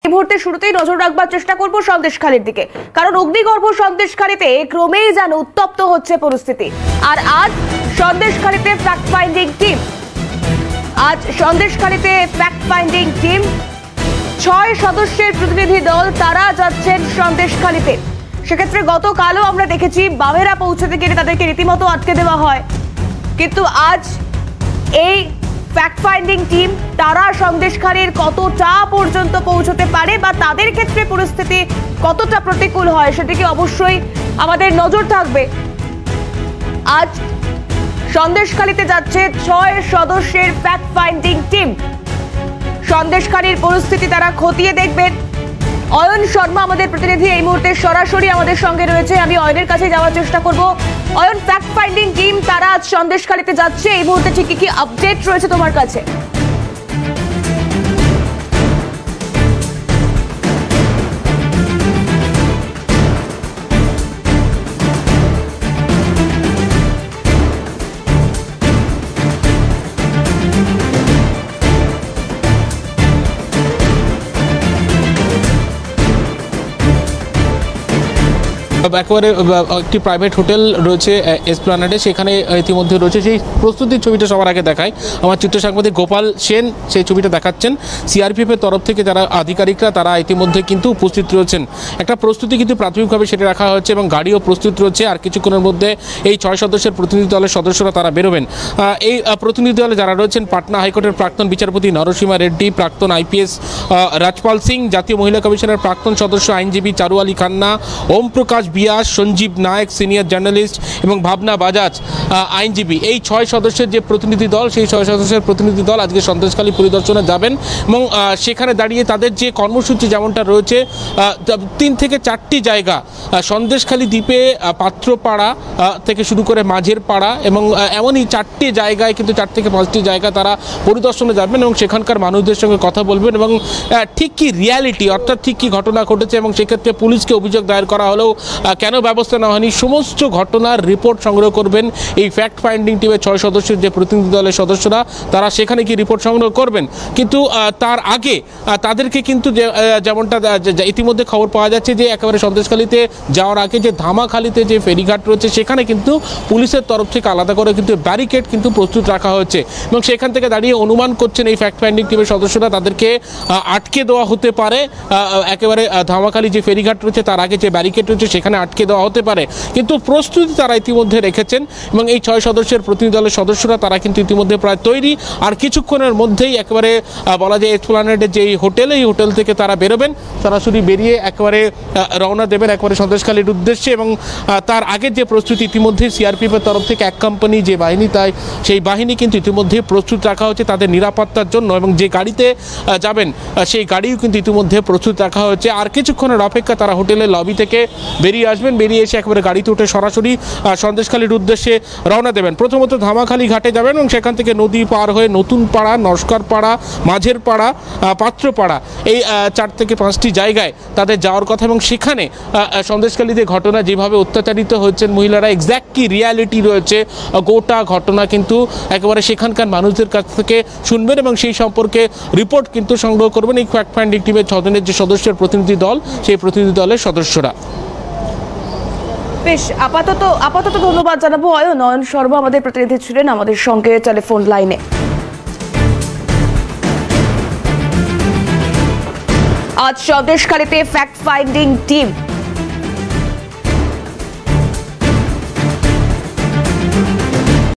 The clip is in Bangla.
এই মুহূর্তে শুরুতেই নজর রাখবার চেষ্টা করব সন্দেশখালীর দিকে, কারণ অগ্নিগর্ভ সন্দেশখালীতে ক্রমেই যেন উত্তপ্ত হচ্ছে পরিস্থিতি। আর আজ সন্দেশখালীতে fact finding team, fact finding team 6 সদস্যের প্রতিনিধি দল তারা যাচ্ছেন সন্দেশখালীতে। সেক্ষেত্রে গতকালও আমরা দেখেছি বামেরা পৌঁছতে গেলে তাদেরকে রীতিমতো আটকে দেওয়া হয়, কিন্তু আজ এই ফ্যাক্ট ফাইন্ডিং টিম তারা সন্দেশখালীর কতটা পর্যন্ত পৌঁছতে পারে বা তাদের ক্ষেত্রে পরিস্থিতি কতটা প্রতিকূল হয় সেদিকে অবশ্যই আমাদের নজর থাকবে। আজ সন্দেশখালীতে যাচ্ছে 6 সদস্যের ফ্যাক্ট ফাইন্ডিং টিম। সন্দেশখালীর পরিস্থিতি তারা খতিয়ে দেখবেন। অয়ন শর্মা আমাদের প্রতিনিধি এই মুহূর্তে সরাসরি আমাদের সঙ্গে রয়েছে, আমি অয়নের কাছে যাওয়ার চেষ্টা করব। অয়ন, ফ্যাক্ট ফাইন্ডিং টিম তারা আজ সন্দেশখালীতে যাচ্ছে, এই মুহূর্তে ঠিক কি আপডেট রয়েছে তোমার কাছে? একেবারে একটি প্রাইভেট হোটেল রয়েছে এসপ্লানেডে, সেখানে ইতিমধ্যে রয়েছে। সেই প্রস্তুতির ছবিটা সবার আগে দেখায় আমার চিত্র সাংবাদিক গোপাল সেন, সেই ছবিটা দেখাচ্ছেন। সিআরপিএফ এর তরফ থেকে যারা আধিকারিকরা তারা ইতিমধ্যে কিন্তু উপস্থিত রয়েছেন। একটা প্রস্তুতি কিন্তু প্রাথমিকভাবে সেটা রাখা হয়েছে এবং গাড়িও প্রস্তুত রয়েছে। আর কিছুক্ষণের মধ্যে এই 6 সদস্যের প্রতিনিধি দলের সদস্যরা তারা বেরোবেন। এই প্রতিনিধি দলে যারা রয়েছেন পাটনা হাইকোর্টের প্রাক্তন বিচারপতি নরসিমা রেড্ডি, প্রাক্তন আইপিএস রাজপাল সিং, জাতীয় মহিলা কমিশনের প্রাক্তন সদস্য আইনজীবী চারু আলী খান্না, ওম প্রকাশ বিয়াস, সঞ্জীব নায়ক সিনিয়র জার্নালিস্ট এবং ভাবনা বাজাজ আইনজীবী। এই 6 সদস্যের যে প্রতিনিধি দল, সেই 6 সদস্যের প্রতিনিধি দল আজকে সন্দেশখালী পরিদর্শনে যাবেন এবং সেখানে দাঁড়িয়ে তাদের যে কর্মসূচি যেমনটা রয়েছে 3 থেকে 4টি জায়গা সন্দেশখালী দ্বীপে পাত্রপাড়া থেকে শুরু করে মাঝের পাড়া এবং এমনই 4টি জায়গায় কিন্তু 4 থেকে 5টি জায়গা তারা পরিদর্শনে যাবেন এবং সেখানকার মানুষদের সঙ্গে কথা বলবেন এবং ঠিক কি রিয়ালিটি অর্থাৎ ঠিক কি ঘটনা ঘটেছে এবং সেক্ষেত্রে পুলিশকে অভিযোগ দায়ের করা হলেও কেন ব্যবস্থা নেওয়া হয়নি সমস্ত ঘটনার রিপোর্ট সংগ্রহ করবেন এই ফ্যাক্ট ফাইন্ডিং টিমের 6 সদস্যের যে প্রতিনিধি দলের সদস্যরা তারা সেখানে কি রিপোর্ট সংগ্রহ করবেন। কিন্তু তার আগে তাদেরকে কিন্তু যেমনটা ইতিমধ্যে খবর পাওয়া যাচ্ছে যে একেবারে সন্দেশখালীতে যাওয়ার আগে যে ধামাখালীতে যে ফেরিঘাট রয়েছে সেখানে কিন্তু পুলিশের তরফ থেকে আলাদা করে কিন্তু ব্যারিকেড কিন্তু প্রস্তুত রাখা হয়েছে এবং সেখান থেকে দাঁড়িয়ে অনুমান করছেন এই ফ্যাক্ট ফাইন্ডিং টিমের সদস্যরা তাদেরকে আটকে দেওয়া হতে পারে। একেবারে ধামাখালী যে ফেরিঘাট রয়েছে তার আগে যে ব্যারিকেড রয়েছে সেখানে আটকে দেওয়া হতে পারে, কিন্তু প্রস্তুতি তারা ইতিমধ্যে রেখেছেন এবং এই 6 সদস্যের প্রতিনিধি দলের সদস্যরা তারা কিন্তু ইতিমধ্যে প্রায় তৈরি। আর কিছুক্ষণের মধ্যেই একেবারে বলা যায় এসপ্লানেডের যে হোটেল, এই হোটেল থেকে তারা বেরোবেন, সরাসরি বেরিয়ে একেবারে রওনা দেবেন একেবারে সন্দেশখালীর উদ্দেশ্যে। এবং তার আগের যে প্রস্তুতি ইতিমধ্যে সিআরপিএফ এর তরফ থেকে 1 কোম্পানি যে বাহিনী, তাই সেই বাহিনী কিন্তু ইতিমধ্যে প্রস্তুত রাখা হচ্ছে তাদের নিরাপত্তার জন্য এবং যে গাড়িতে যাবেন সেই গাড়িও কিন্তু ইতিমধ্যে প্রস্তুত রাখা হয়েছে। আর কিছুক্ষণের অপেক্ষা তারা হোটেলের লবি থেকে বেরিয়ে আসবেন, বেরিয়ে এসে একেবারে গাড়িতে উঠে সরাসরি সন্দেশখালীর উদ্দেশ্যে রওনা দেবেন। প্রথমত ধামাখালী ঘাটে যাবেন এবং সেখান থেকে নদী পার হয়ে নতুন পাড়া, নস্কর পাড়া, মাঝের পাড়া, পাত্রপাড়া, এই 4 থেকে 5টি জায়গায় তাদের যাওয়ার কথা এবং সেখানে সন্দেশখালীতে ঘটনা যেভাবে অত্যাচারিত হচ্ছেন মহিলারা, এক্স্যাক্ট কি রিয়ালিটি রয়েছে গোটা ঘটনা কিন্তু একেবারে সেখানকার মানুষদের কাছ থেকে শুনবেন এবং সেই সম্পর্কে রিপোর্ট কিন্তু সংগ্রহ করবেন এই ফ্যাক্ট ফাইন্ডিং টিমের 6 জনের যে সদস্যের প্রতিনিধি দল, সেই প্রতিনিধি দলের সদস্যরা। বেশ, আপাতত ধন্যবাদ জানাবো অয়ন শর্মা আমাদের প্রতিনিধি ছিলেন আমাদের সঙ্গে টেলিফোন লাইনে। আজ সন্দেশখালীতে ফ্যাক্ট ফাইন্ডিং টিম